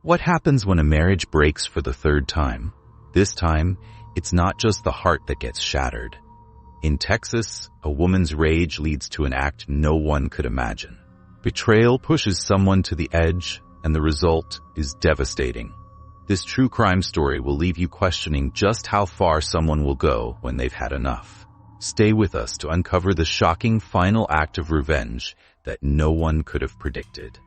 What happens when a marriage breaks for the third time? This time, it's not just the heart that gets shattered. In Texas, a woman's rage leads to an act no one could imagine. Betrayal pushes someone to the edge, and the result is devastating. This true crime story will leave you questioning just how far someone will go when they've had enough. Stay with us to uncover the shocking final act of revenge that no one could have predicted.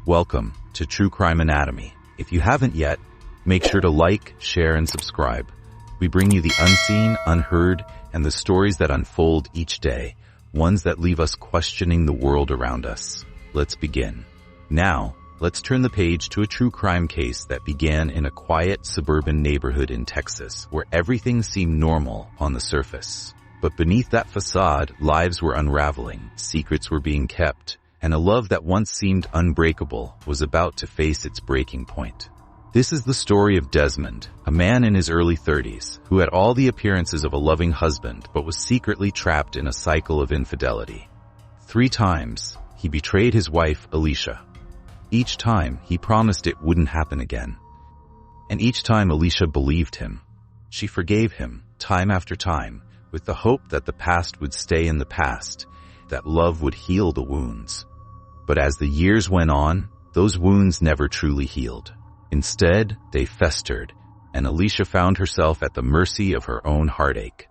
Welcome to True Crime Anatomy. If you haven't yet, make sure to like, share, and subscribe. We bring you the unseen, unheard, and the stories that unfold each day, ones that leave us questioning the world around us. Let's begin. Now, let's turn the page to a true crime case that began in a quiet suburban neighborhood in Texas, where everything seemed normal on the surface. But beneath that facade, lives were unraveling, secrets were being kept, and a love that once seemed unbreakable was about to face its breaking point. This is the story of Desmond, a man in his early 30s, who had all the appearances of a loving husband but was secretly trapped in a cycle of infidelity. 3 times, he betrayed his wife, Alicia. Each time, he promised it wouldn't happen again. And each time, Alicia believed him. She forgave him, time after time, with the hope that the past would stay in the past, that love would heal the wounds. But as the years went on, those wounds never truly healed. Instead, they festered, and Alicia found herself at the mercy of her own heartache.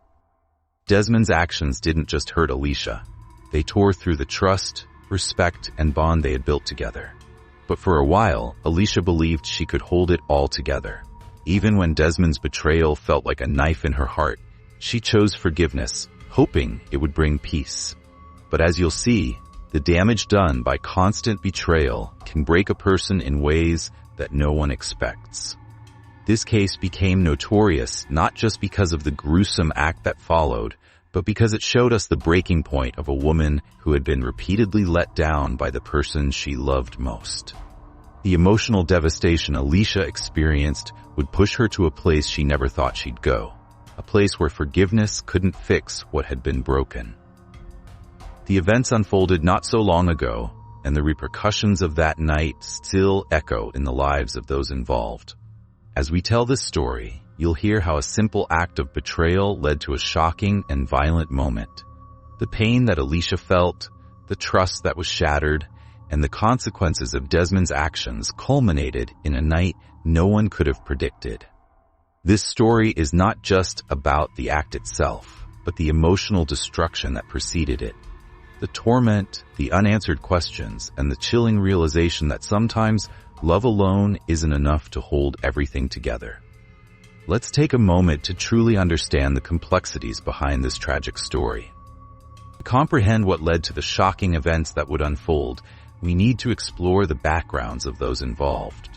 Desmond's actions didn't just hurt Alicia. They tore through the trust, respect, and bond they had built together. But for a while, Alicia believed she could hold it all together. Even when Desmond's betrayal felt like a knife in her heart, she chose forgiveness, hoping it would bring peace. But as you'll see, the damage done by constant betrayal can break a person in ways that no one expects. This case became notorious not just because of the gruesome act that followed, but because it showed us the breaking point of a woman who had been repeatedly let down by the person she loved most. The emotional devastation Alicia experienced would push her to a place she never thought she'd go, a place where forgiveness couldn't fix what had been broken. The events unfolded not so long ago, and the repercussions of that night still echo in the lives of those involved. As we tell this story, you'll hear how a simple act of betrayal led to a shocking and violent moment. The pain that Alicia felt, the trust that was shattered, and the consequences of Desmond's actions culminated in a night no one could have predicted. This story is not just about the act itself, but the emotional destruction that preceded it. The torment, the unanswered questions, and the chilling realization that sometimes love alone isn't enough to hold everything together. Let's take a moment to truly understand the complexities behind this tragic story. To comprehend what led to the shocking events that would unfold, we need to explore the backgrounds of those involved.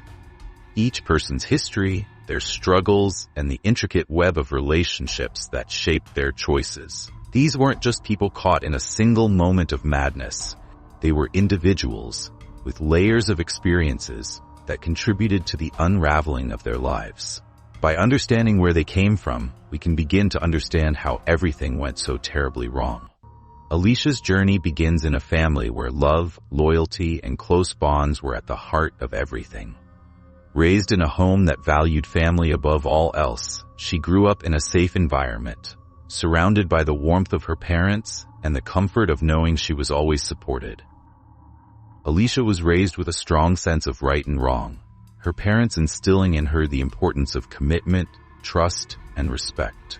Each person's history, their struggles, and the intricate web of relationships that shaped their choices. These weren't just people caught in a single moment of madness. They were individuals with layers of experiences that contributed to the unraveling of their lives. By understanding where they came from, we can begin to understand how everything went so terribly wrong. Alicia's journey begins in a family where love, loyalty, and close bonds were at the heart of everything. Raised in a home that valued family above all else, she grew up in a safe environment, surrounded by the warmth of her parents and the comfort of knowing she was always supported. Alicia was raised with a strong sense of right and wrong, her parents instilling in her the importance of commitment, trust, and respect.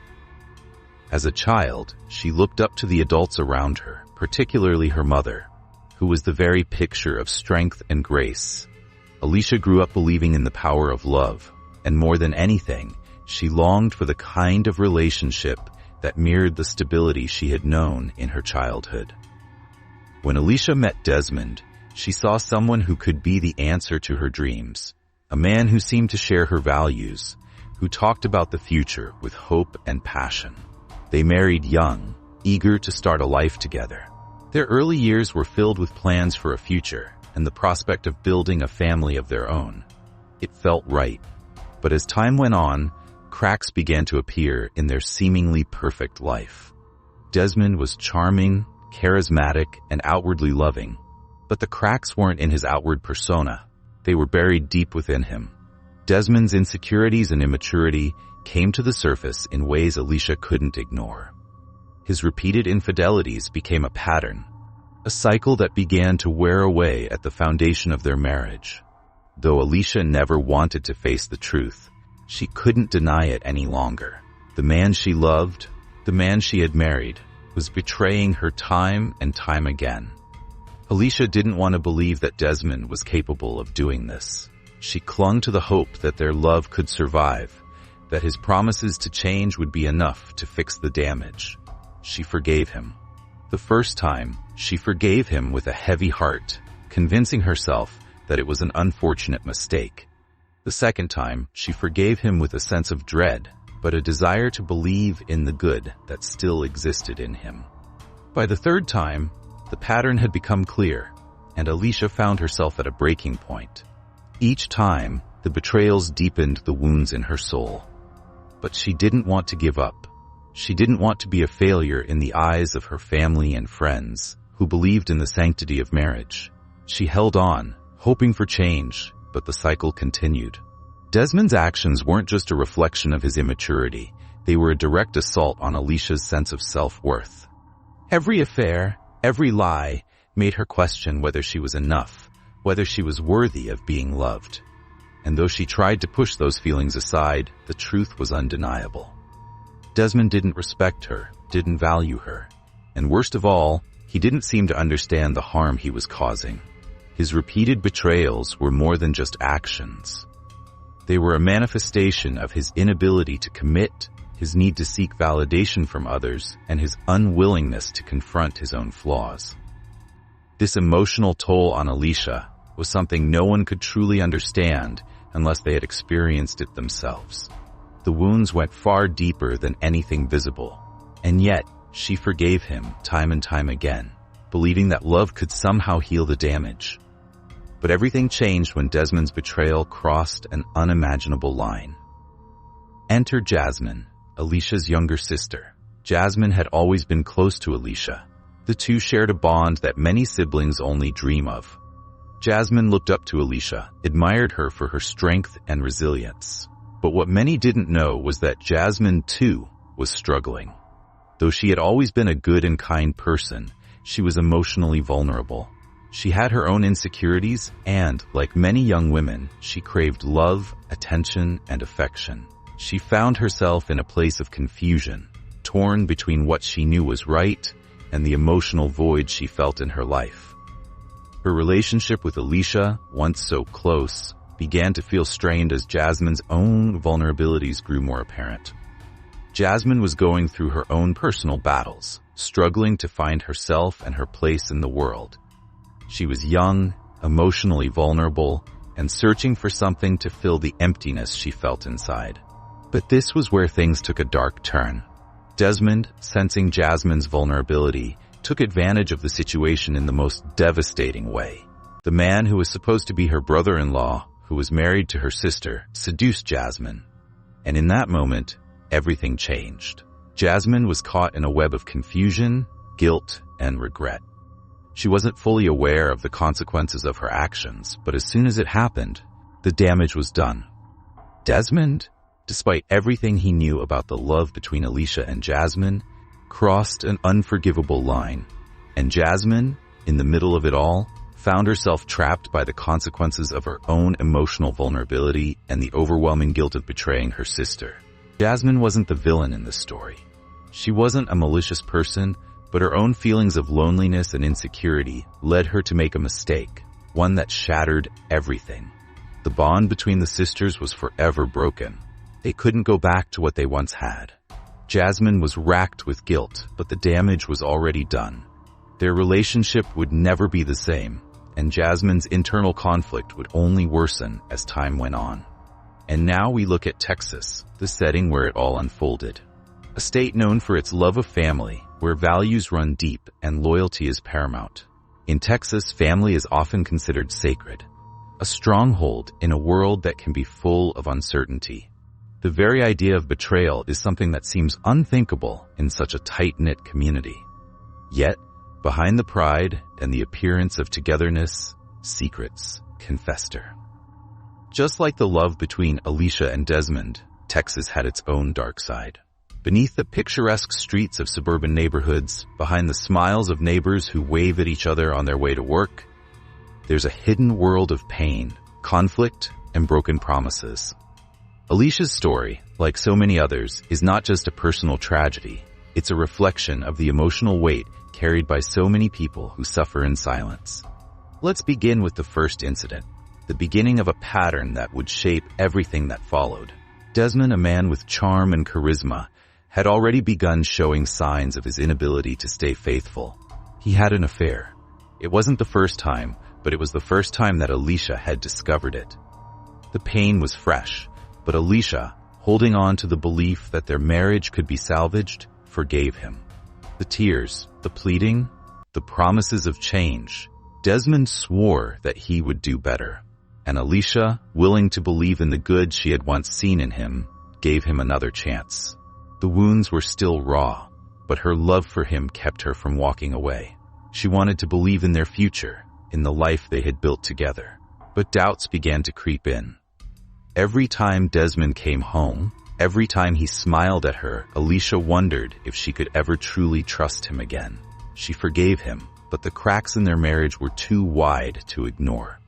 As a child, she looked up to the adults around her, particularly her mother, who was the very picture of strength and grace. Alicia grew up believing in the power of love, and more than anything, she longed for the kind of relationship that mirrored the stability she had known in her childhood. When Alicia met Desmond, she saw someone who could be the answer to her dreams, a man who seemed to share her values, who talked about the future with hope and passion. They married young, eager to start a life together. Their early years were filled with plans for a future and the prospect of building a family of their own. It felt right. But as time went on, cracks began to appear in their seemingly perfect life. Desmond was charming, charismatic, and outwardly loving, but the cracks weren't in his outward persona. They were buried deep within him. Desmond's insecurities and immaturity came to the surface in ways Alicia couldn't ignore. His repeated infidelities became a pattern, a cycle that began to wear away at the foundation of their marriage. Though Alicia never wanted to face the truth, she couldn't deny it any longer. The man she loved, the man she had married, was betraying her time and time again. Alicia didn't want to believe that Desmond was capable of doing this. She clung to the hope that their love could survive, that his promises to change would be enough to fix the damage. She forgave him. The first time, she forgave him with a heavy heart, convincing herself that it was an unfortunate mistake. The second time, she forgave him with a sense of dread, but a desire to believe in the good that still existed in him. By the third time, the pattern had become clear, and Alicia found herself at a breaking point. Each time, the betrayals deepened the wounds in her soul. But she didn't want to give up. She didn't want to be a failure in the eyes of her family and friends, who believed in the sanctity of marriage. She held on, hoping for change, but the cycle continued. Desmond's actions weren't just a reflection of his immaturity. They were a direct assault on Alicia's sense of self-worth. Every affair, every lie, made her question whether she was enough, whether she was worthy of being loved. And though she tried to push those feelings aside, the truth was undeniable. Desmond didn't respect her, didn't value her, and worst of all, he didn't seem to understand the harm he was causing. His repeated betrayals were more than just actions. They were a manifestation of his inability to commit, his need to seek validation from others, and his unwillingness to confront his own flaws. This emotional toll on Alicia was something no one could truly understand unless they had experienced it themselves. The wounds went far deeper than anything visible, and yet she forgave him time and time again, believing that love could somehow heal the damage. But everything changed when Desmond's betrayal crossed an unimaginable line. Enter Jasmine, Alicia's younger sister. Jasmine had always been close to Alicia. The two shared a bond that many siblings only dream of. Jasmine looked up to Alicia, admired her for her strength and resilience. But what many didn't know was that Jasmine, too, was struggling. Though she had always been a good and kind person, she was emotionally vulnerable. She had her own insecurities and, like many young women, she craved love, attention, and affection. She found herself in a place of confusion, torn between what she knew was right and the emotional void she felt in her life. Her relationship with Alicia, once so close, began to feel strained as Jasmine's own vulnerabilities grew more apparent. Jasmine was going through her own personal battles, struggling to find herself and her place in the world. She was young, emotionally vulnerable, and searching for something to fill the emptiness she felt inside. But this was where things took a dark turn. Desmond, sensing Jasmine's vulnerability, took advantage of the situation in the most devastating way. The man who was supposed to be her brother-in-law, who was married to her sister, seduced Jasmine. And in that moment, everything changed. Jasmine was caught in a web of confusion, guilt, and regret. She wasn't fully aware of the consequences of her actions, but as soon as it happened, the damage was done. Desmond, despite everything he knew about the love between Alicia and Jasmine, crossed an unforgivable line. And Jasmine, in the middle of it all, found herself trapped by the consequences of her own emotional vulnerability and the overwhelming guilt of betraying her sister. Jasmine wasn't the villain in this story. She wasn't a malicious person, but her own feelings of loneliness and insecurity led her to make a mistake, one that shattered everything. The bond between the sisters was forever broken. They couldn't go back to what they once had. Jasmine was racked with guilt, but the damage was already done. Their relationship would never be the same, and Jasmine's internal conflict would only worsen as time went on. And now we look at Texas, the setting where it all unfolded. A state known for its love of family, where values run deep and loyalty is paramount. In Texas, family is often considered sacred, a stronghold in a world that can be full of uncertainty. The very idea of betrayal is something that seems unthinkable in such a tight-knit community. Yet, behind the pride and the appearance of togetherness, secrets can fester. Just like the love between Alicia and Desmond, Texas had its own dark side. Beneath the picturesque streets of suburban neighborhoods, behind the smiles of neighbors who wave at each other on their way to work, there's a hidden world of pain, conflict, and broken promises. Alicia's story, like so many others, is not just a personal tragedy. It's a reflection of the emotional weight carried by so many people who suffer in silence. Let's begin with the first incident, the beginning of a pattern that would shape everything that followed. Desmond, a man with charm and charisma, had already begun showing signs of his inability to stay faithful. He had an affair. It wasn't the first time, but it was the first time that Alicia had discovered it. The pain was fresh, but Alicia, holding on to the belief that their marriage could be salvaged, forgave him. The tears, the pleading, the promises of change. Desmond swore that he would do better. And Alicia, willing to believe in the good she had once seen in him, gave him another chance. The wounds were still raw, but her love for him kept her from walking away. She wanted to believe in their future, in the life they had built together. But doubts began to creep in. Every time Desmond came home, every time he smiled at her, Alicia wondered if she could ever truly trust him again. She forgave him, but the cracks in their marriage were too wide to ignore.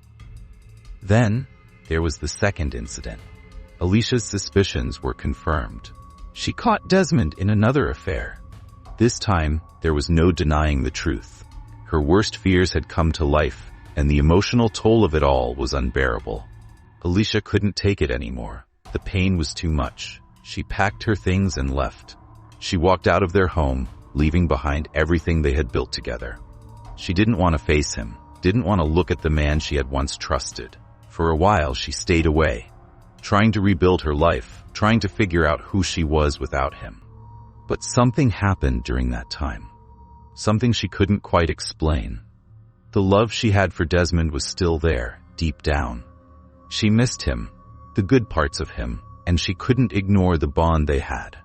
Then, there was the second incident. Alicia's suspicions were confirmed. She caught Desmond in another affair. This time, there was no denying the truth. Her worst fears had come to life, and the emotional toll of it all was unbearable. Alicia couldn't take it anymore. The pain was too much. She packed her things and left. She walked out of their home, leaving behind everything they had built together. She didn't want to face him, didn't want to look at the man she had once trusted. For a while, she stayed away, trying to rebuild her life, trying to figure out who she was without him. But something happened during that time. Something she couldn't quite explain. The love she had for Desmond was still there, deep down. She missed him, the good parts of him, and she couldn't ignore the bond they had.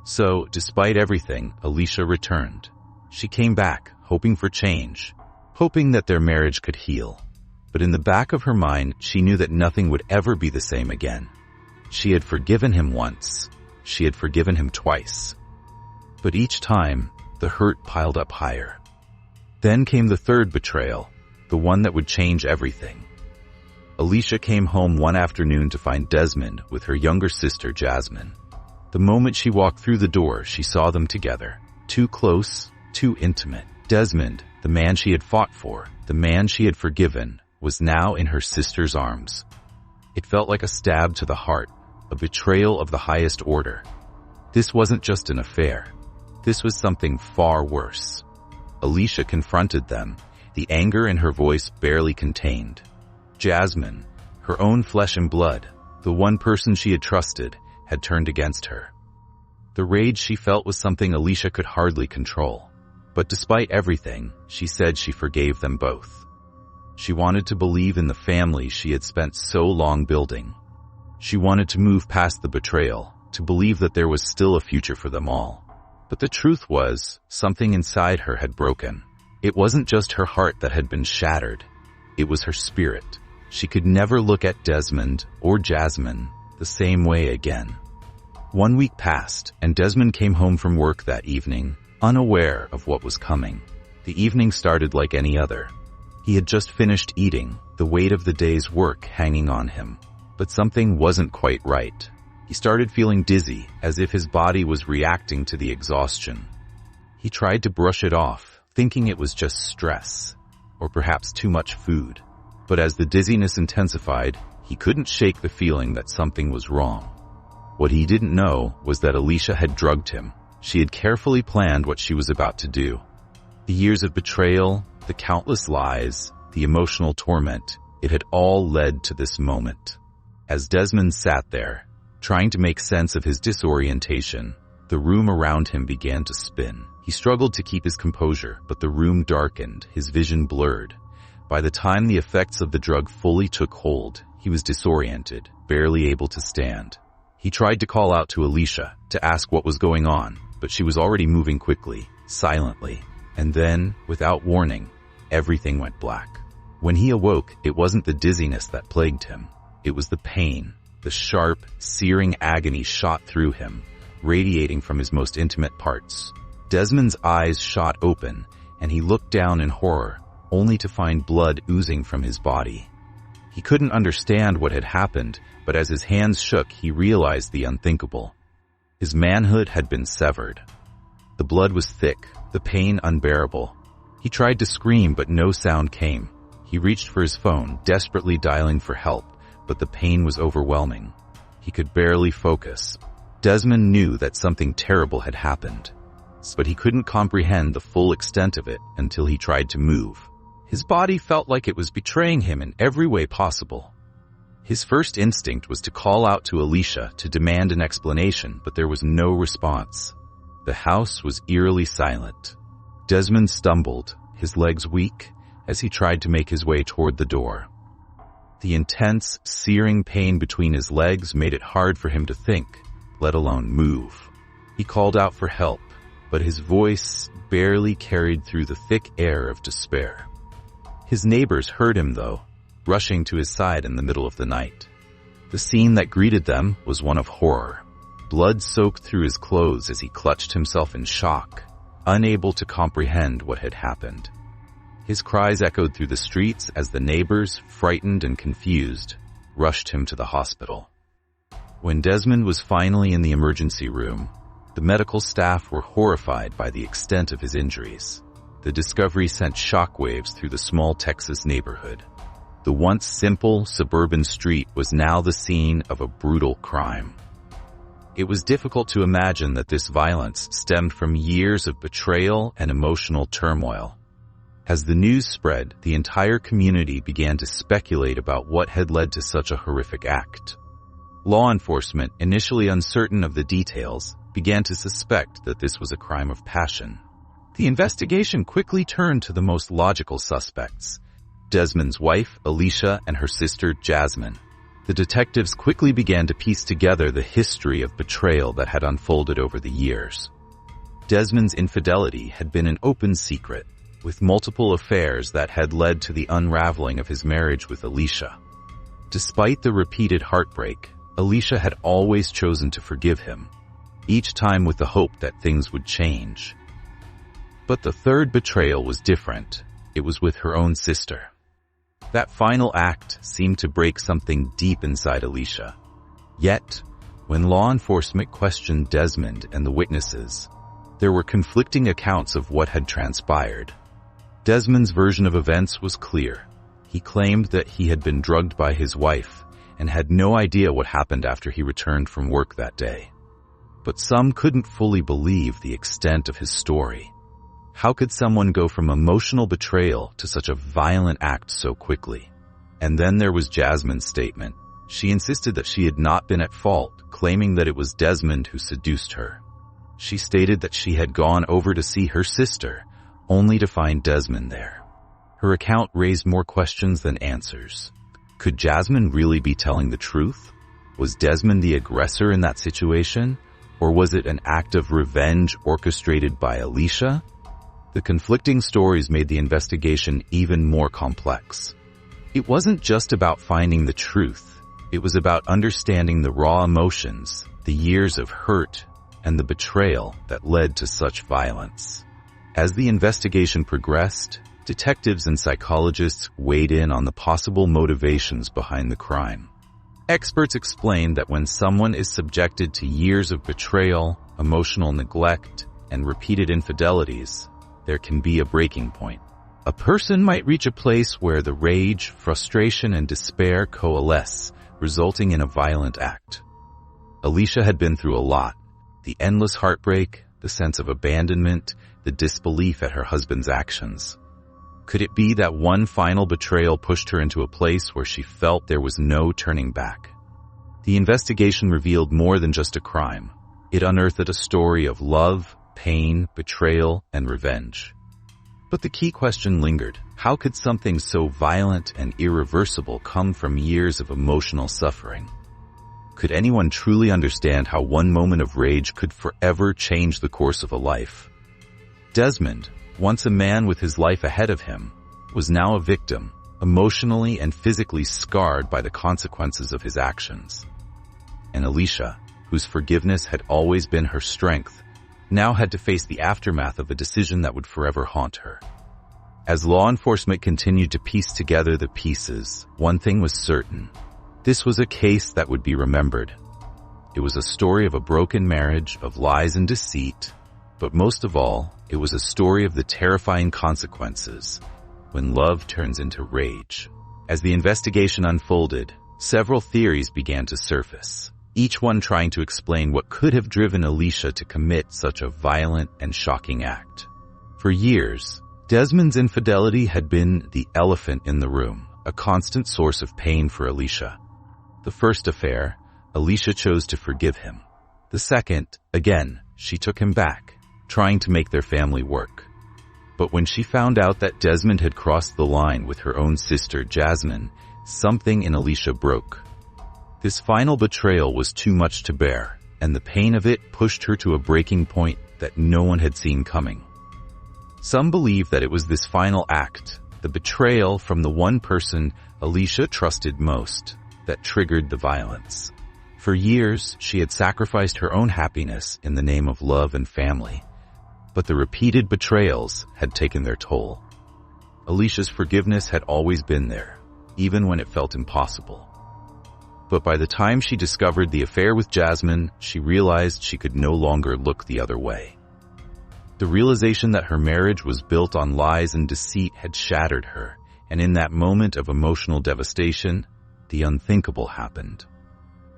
So, despite everything, Alicia returned. She came back, hoping for change, hoping that their marriage could heal. But in the back of her mind, she knew that nothing would ever be the same again. She had forgiven him once. She had forgiven him twice. But each time, the hurt piled up higher. Then came the third betrayal, the one that would change everything. Alicia came home one afternoon to find Desmond with her younger sister, Jasmine. The moment she walked through the door, she saw them together. Too close, too intimate. Desmond, the man she had fought for, the man she had forgiven, was now in her sister's arms. It felt like a stab to the heart, a betrayal of the highest order. This wasn't just an affair. This was something far worse. Alicia confronted them, the anger in her voice barely contained. Jasmine, her own flesh and blood, the one person she had trusted, had turned against her. The rage she felt was something Alicia could hardly control. But despite everything, she said she forgave them both. She wanted to believe in the family she had spent so long building. She wanted to move past the betrayal, to believe that there was still a future for them all. But the truth was, something inside her had broken. It wasn't just her heart that had been shattered. It was her spirit. She could never look at Desmond or Jasmine the same way again. 1 week passed, and Desmond came home from work that evening, unaware of what was coming. The evening started like any other. He had just finished eating, the weight of the day's work hanging on him. But something wasn't quite right. He started feeling dizzy, as if his body was reacting to the exhaustion. He tried to brush it off, thinking it was just stress, or perhaps too much food. But as the dizziness intensified, he couldn't shake the feeling that something was wrong. What he didn't know was that Alicia had drugged him. She had carefully planned what she was about to do. The years of betrayal, the countless lies, the emotional torment, it had all led to this moment. As Desmond sat there, trying to make sense of his disorientation, the room around him began to spin. He struggled to keep his composure, but the room darkened, his vision blurred. By the time the effects of the drug fully took hold, he was disoriented, barely able to stand. He tried to call out to Alicia, to ask what was going on, but she was already moving quickly, silently. And then, without warning, everything went black. When he awoke, it wasn't the dizziness that plagued him. It was the pain. The sharp, searing agony shot through him, radiating from his most intimate parts. Desmond's eyes shot open, and he looked down in horror, only to find blood oozing from his body. He couldn't understand what had happened, but as his hands shook, he realized the unthinkable. His manhood had been severed. The blood was thick, the pain unbearable. He tried to scream, but no sound came. He reached for his phone, desperately dialing for help, but the pain was overwhelming. He could barely focus. Desmond knew that something terrible had happened, but he couldn't comprehend the full extent of it until he tried to move. His body felt like it was betraying him in every way possible. His first instinct was to call out to Alicia to demand an explanation, but there was no response. The house was eerily silent. Desmond stumbled, his legs weak, as he tried to make his way toward the door. The intense, searing pain between his legs made it hard for him to think, let alone move. He called out for help, but his voice barely carried through the thick air of despair. His neighbors heard him, though, rushing to his side in the middle of the night. The scene that greeted them was one of horror. Blood soaked through his clothes as he clutched himself in shock, unable to comprehend what had happened. His cries echoed through the streets as the neighbors, frightened and confused, rushed him to the hospital. When Desmond was finally in the emergency room, the medical staff were horrified by the extent of his injuries. The discovery sent shockwaves through the small Texas neighborhood. The once simple, suburban street was now the scene of a brutal crime. It was difficult to imagine that this violence stemmed from years of betrayal and emotional turmoil. As the news spread, the entire community began to speculate about what had led to such a horrific act. Law enforcement, initially uncertain of the details, began to suspect that this was a crime of passion. The investigation quickly turned to the most logical suspects: Desmond's wife, Alicia, and her sister, Jasmine. The detectives quickly began to piece together the history of betrayal that had unfolded over the years. Desmond's infidelity had been an open secret, with multiple affairs that had led to the unraveling of his marriage with Alicia. Despite the repeated heartbreak, Alicia had always chosen to forgive him, each time with the hope that things would change. But the third betrayal was different. It was with her own sister. That final act seemed to break something deep inside Alicia. Yet, when law enforcement questioned Desmond and the witnesses, there were conflicting accounts of what had transpired. Desmond's version of events was clear. He claimed that he had been drugged by his wife and had no idea what happened after he returned from work that day. But some couldn't fully believe the extent of his story. How could someone go from emotional betrayal to such a violent act so quickly? And then there was Jasmine's statement. She insisted that she had not been at fault, claiming that it was Desmond who seduced her. She stated that she had gone over to see her sister, only to find Desmond there. Her account raised more questions than answers. Could Jasmine really be telling the truth? Was Desmond the aggressor in that situation? Or was it an act of revenge orchestrated by Alicia? The conflicting stories made the investigation even more complex. It wasn't just about finding the truth. It was about understanding the raw emotions, the years of hurt, and the betrayal that led to such violence. As the investigation progressed, detectives and psychologists weighed in on the possible motivations behind the crime. Experts explained that when someone is subjected to years of betrayal, emotional neglect, and repeated infidelities, there can be a breaking point. A person might reach a place where the rage, frustration, and despair coalesce, resulting in a violent act. Alicia had been through a lot. The endless heartbreak, the sense of abandonment, the disbelief at her husband's actions. Could it be that one final betrayal pushed her into a place where she felt there was no turning back? The investigation revealed more than just a crime. It unearthed a story of love, pain, betrayal, and revenge. But the key question lingered. How could something so violent and irreversible come from years of emotional suffering? Could anyone truly understand how one moment of rage could forever change the course of a life? Desmond, once a man with his life ahead of him, was now a victim, emotionally and physically scarred by the consequences of his actions. And Alicia, whose forgiveness had always been her strength, now had to face the aftermath of a decision that would forever haunt her. As law enforcement continued to piece together the pieces, one thing was certain. This was a case that would be remembered. It was a story of a broken marriage, of lies and deceit, but most of all, it was a story of the terrifying consequences when love turns into rage. As the investigation unfolded, several theories began to surface, each one trying to explain what could have driven Alicia to commit such a violent and shocking act. For years, Desmond's infidelity had been the elephant in the room, a constant source of pain for Alicia. The first affair, Alicia chose to forgive him. The second, again, she took him back, trying to make their family work. But when she found out that Desmond had crossed the line with her own sister, Jasmine, something in Alicia broke. This final betrayal was too much to bear, and the pain of it pushed her to a breaking point that no one had seen coming. Some believe that it was this final act, the betrayal from the one person Alicia trusted most, that triggered the violence. For years, she had sacrificed her own happiness in the name of love and family, but the repeated betrayals had taken their toll. Alicia's forgiveness had always been there, even when it felt impossible. But by the time she discovered the affair with Jasmine, she realized she could no longer look the other way. The realization that her marriage was built on lies and deceit had shattered her, and in that moment of emotional devastation, the unthinkable happened.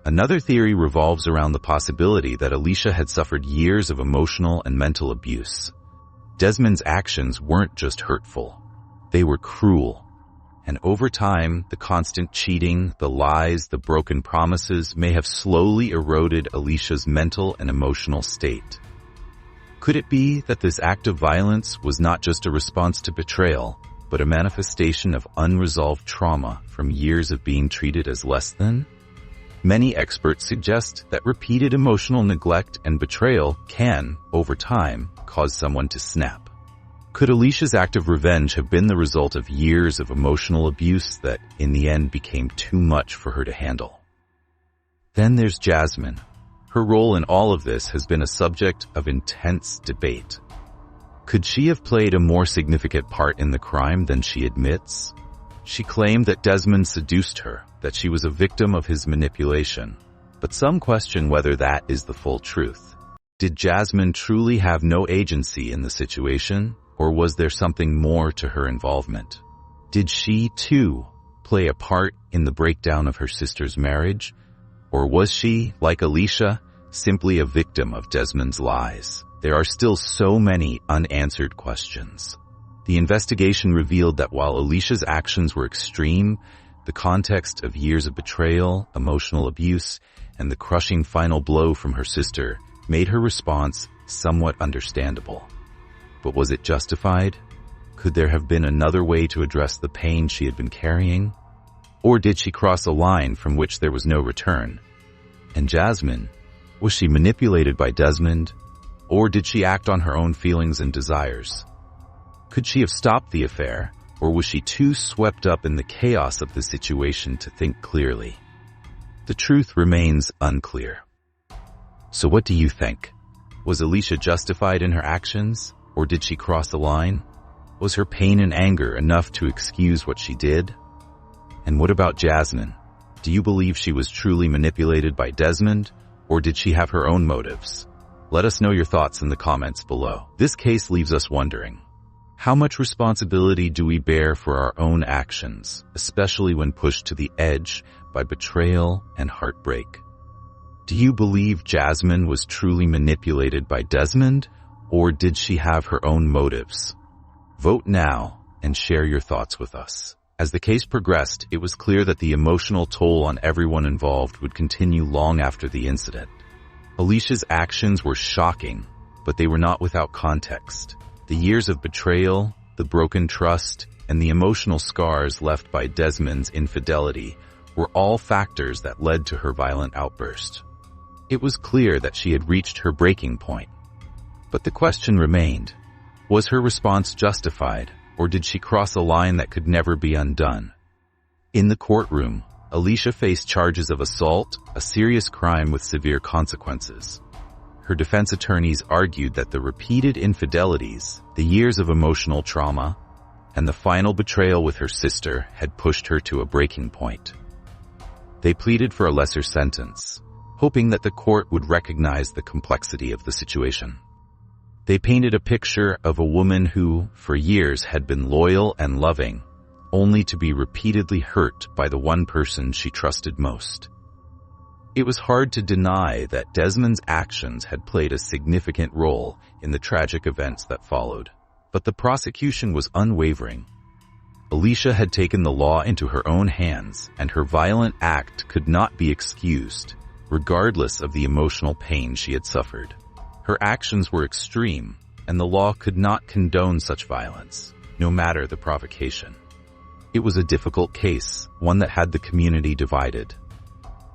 Another theory revolves around the possibility that Alicia had suffered years of emotional and mental abuse. Desmond's actions weren't just hurtful, they were cruel. And over time, the constant cheating, the lies, the broken promises may have slowly eroded Alicia's mental and emotional state. Could it be that this act of violence was not just a response to betrayal, but a manifestation of unresolved trauma from years of being treated as less than? Many experts suggest that repeated emotional neglect and betrayal can, over time, cause someone to snap. Could Alicia's act of revenge have been the result of years of emotional abuse that, in the end, became too much for her to handle? Then there's Jasmine. Her role in all of this has been a subject of intense debate. Could she have played a more significant part in the crime than she admits? She claimed that Desmond seduced her, that she was a victim of his manipulation. But some question whether that is the full truth. Did Jasmine truly have no agency in the situation, or was there something more to her involvement? Did she, too, play a part in the breakdown of her sister's marriage? Or was she, like Alicia, simply a victim of Desmond's lies? There are still so many unanswered questions. The investigation revealed that while Alicia's actions were extreme, the context of years of betrayal, emotional abuse, and the crushing final blow from her sister made her response somewhat understandable. But was it justified? Could there have been another way to address the pain she had been carrying? Or did she cross a line from which there was no return? And Jasmine, was she manipulated by Desmond? Or did she act on her own feelings and desires? Could she have stopped the affair, or was she too swept up in the chaos of the situation to think clearly? The truth remains unclear. So what do you think? Was Alicia justified in her actions, or did she cross the line? Was her pain and anger enough to excuse what she did? And what about Jasmine? Do you believe she was truly manipulated by Desmond, or did she have her own motives? Let us know your thoughts in the comments below. This case leaves us wondering, how much responsibility do we bear for our own actions, especially when pushed to the edge by betrayal and heartbreak? Do you believe Jasmine was truly manipulated by Desmond, or did she have her own motives? Vote now and share your thoughts with us. As the case progressed, it was clear that the emotional toll on everyone involved would continue long after the incident. Alicia's actions were shocking, but they were not without context. The years of betrayal, the broken trust, and the emotional scars left by Desmond's infidelity were all factors that led to her violent outburst. It was clear that she had reached her breaking point. But the question remained, was her response justified, or did she cross a line that could never be undone? In the courtroom, Alicia faced charges of assault, a serious crime with severe consequences. Her defense attorneys argued that the repeated infidelities, the years of emotional trauma, and the final betrayal with her sister had pushed her to a breaking point. They pleaded for a lesser sentence, hoping that the court would recognize the complexity of the situation. They painted a picture of a woman who, for years, had been loyal and loving, only to be repeatedly hurt by the one person she trusted most. It was hard to deny that Desmond's actions had played a significant role in the tragic events that followed, but the prosecution was unwavering. Alicia had taken the law into her own hands, and her violent act could not be excused, regardless of the emotional pain she had suffered. Her actions were extreme, and the law could not condone such violence, no matter the provocation. It was a difficult case, one that had the community divided.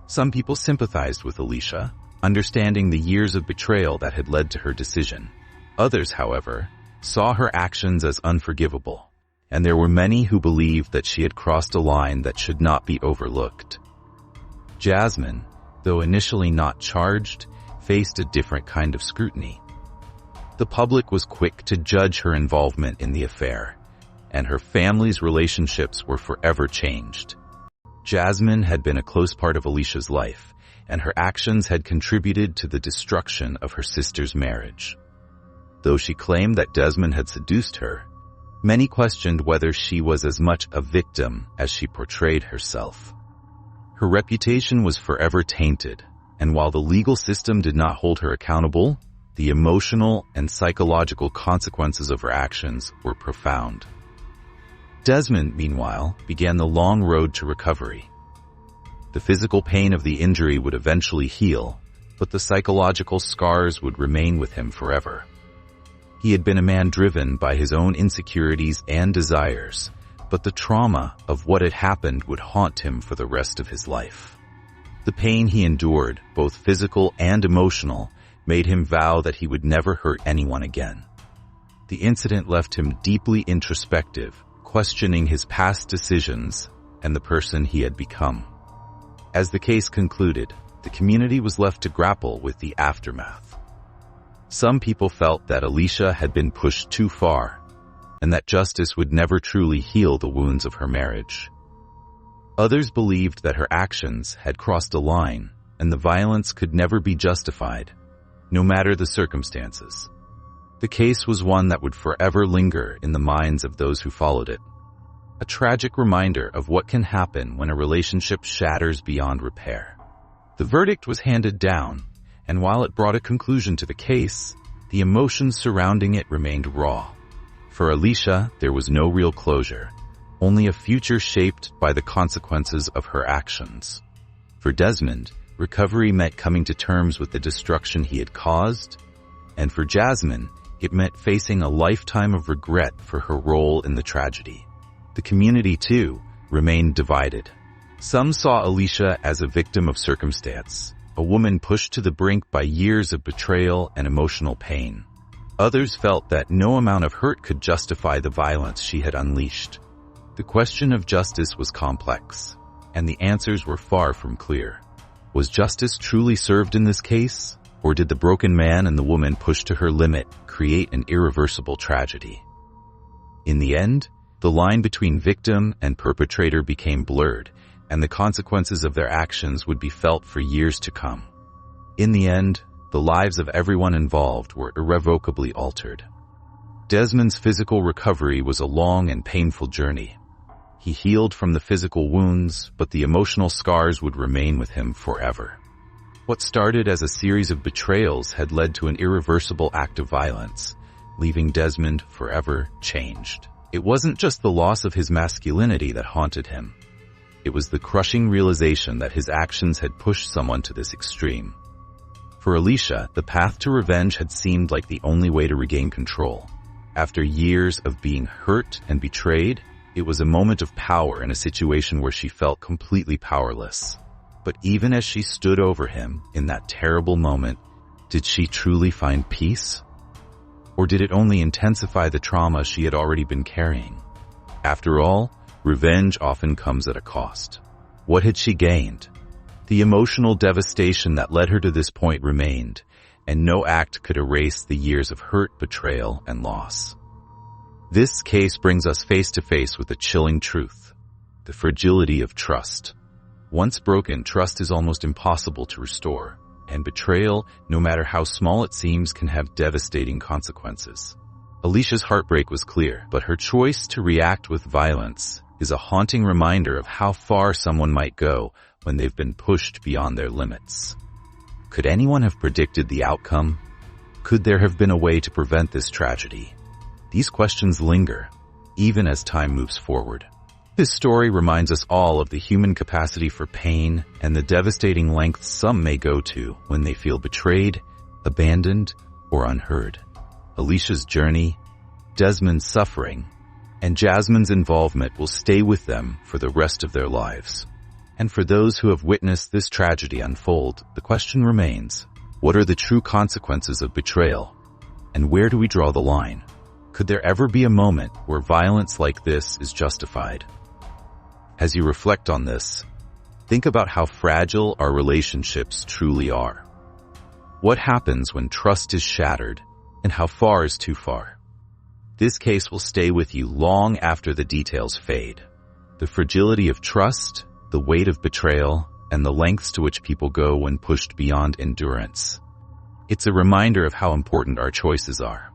Some people sympathized with Alicia, understanding the years of betrayal that had led to her decision. Others, however, saw her actions as unforgivable, and there were many who believed that she had crossed a line that should not be overlooked. Jasmine, though initially not charged, faced a different kind of scrutiny. The public was quick to judge her involvement in the affair, and her family's relationships were forever changed. Jasmine had been a close part of Alicia's life, and her actions had contributed to the destruction of her sister's marriage. Though she claimed that Desmond had seduced her, many questioned whether she was as much a victim as she portrayed herself. Her reputation was forever tainted, and while the legal system did not hold her accountable, the emotional and psychological consequences of her actions were profound. Desmond, meanwhile, began the long road to recovery. The physical pain of the injury would eventually heal, but the psychological scars would remain with him forever. He had been a man driven by his own insecurities and desires, but the trauma of what had happened would haunt him for the rest of his life. The pain he endured, both physical and emotional, made him vow that he would never hurt anyone again. The incident left him deeply introspective, questioning his past decisions and the person he had become. As the case concluded, the community was left to grapple with the aftermath. Some people felt that Alicia had been pushed too far, and that justice would never truly heal the wounds of her marriage. Others believed that her actions had crossed a line, and the violence could never be justified, no matter the circumstances. The case was one that would forever linger in the minds of those who followed it. A tragic reminder of what can happen when a relationship shatters beyond repair. The verdict was handed down, and while it brought a conclusion to the case, the emotions surrounding it remained raw. For Alicia, there was no real closure, only a future shaped by the consequences of her actions. For Desmond, recovery meant coming to terms with the destruction he had caused, and for Jasmine, it meant facing a lifetime of regret for her role in the tragedy. The community, too, remained divided. Some saw Alicia as a victim of circumstance, a woman pushed to the brink by years of betrayal and emotional pain. Others felt that no amount of hurt could justify the violence she had unleashed. The question of justice was complex, and the answers were far from clear. Was justice truly served in this case? Or did the broken man and the woman pushed to her limit create an irreversible tragedy? In the end, the line between victim and perpetrator became blurred, and the consequences of their actions would be felt for years to come. In the end, the lives of everyone involved were irrevocably altered. Desmond's physical recovery was a long and painful journey. He healed from the physical wounds, but the emotional scars would remain with him forever. What started as a series of betrayals had led to an irreversible act of violence, leaving Desmond forever changed. It wasn't just the loss of his masculinity that haunted him. It was the crushing realization that his actions had pushed someone to this extreme. For Alicia, the path to revenge had seemed like the only way to regain control. After years of being hurt and betrayed, it was a moment of power in a situation where she felt completely powerless. But even as she stood over him in that terrible moment, did she truly find peace? Or did it only intensify the trauma she had already been carrying? After all, revenge often comes at a cost. What had she gained? The emotional devastation that led her to this point remained, and no act could erase the years of hurt, betrayal, and loss. This case brings us face to face with a chilling truth: the fragility of trust. Once broken, trust is almost impossible to restore, and betrayal, no matter how small it seems, can have devastating consequences. Alicia's heartbreak was clear, but her choice to react with violence is a haunting reminder of how far someone might go when they've been pushed beyond their limits. Could anyone have predicted the outcome? Could there have been a way to prevent this tragedy? These questions linger, even as time moves forward. This story reminds us all of the human capacity for pain and the devastating lengths some may go to when they feel betrayed, abandoned, or unheard. Alicia's journey, Desmond's suffering, and Jasmine's involvement will stay with them for the rest of their lives. And for those who have witnessed this tragedy unfold, the question remains: what are the true consequences of betrayal? And where do we draw the line? Could there ever be a moment where violence like this is justified? As you reflect on this, think about how fragile our relationships truly are. What happens when trust is shattered, and how far is too far? This case will stay with you long after the details fade. The fragility of trust, the weight of betrayal, and the lengths to which people go when pushed beyond endurance. It's a reminder of how important our choices are.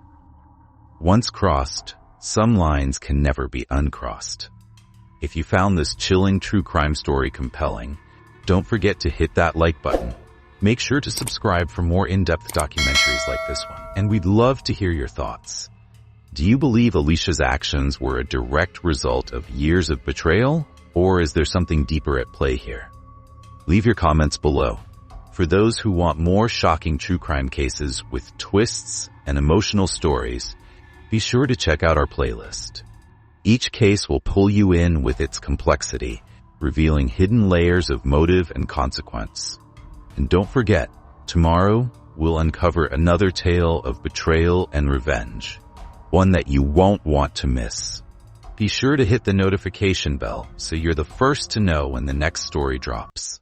Once crossed, some lines can never be uncrossed. If you found this chilling true crime story compelling, don't forget to hit that like button. Make sure to subscribe for more in-depth documentaries like this one, and we'd love to hear your thoughts. Do you believe Alicia's actions were a direct result of years of betrayal, or is there something deeper at play here? Leave your comments below. For those who want more shocking true crime cases with twists and emotional stories, be sure to check out our playlist. Each case will pull you in with its complexity, revealing hidden layers of motive and consequence. And don't forget, tomorrow we'll uncover another tale of betrayal and revenge, one that you won't want to miss. Be sure to hit the notification bell so you're the first to know when the next story drops.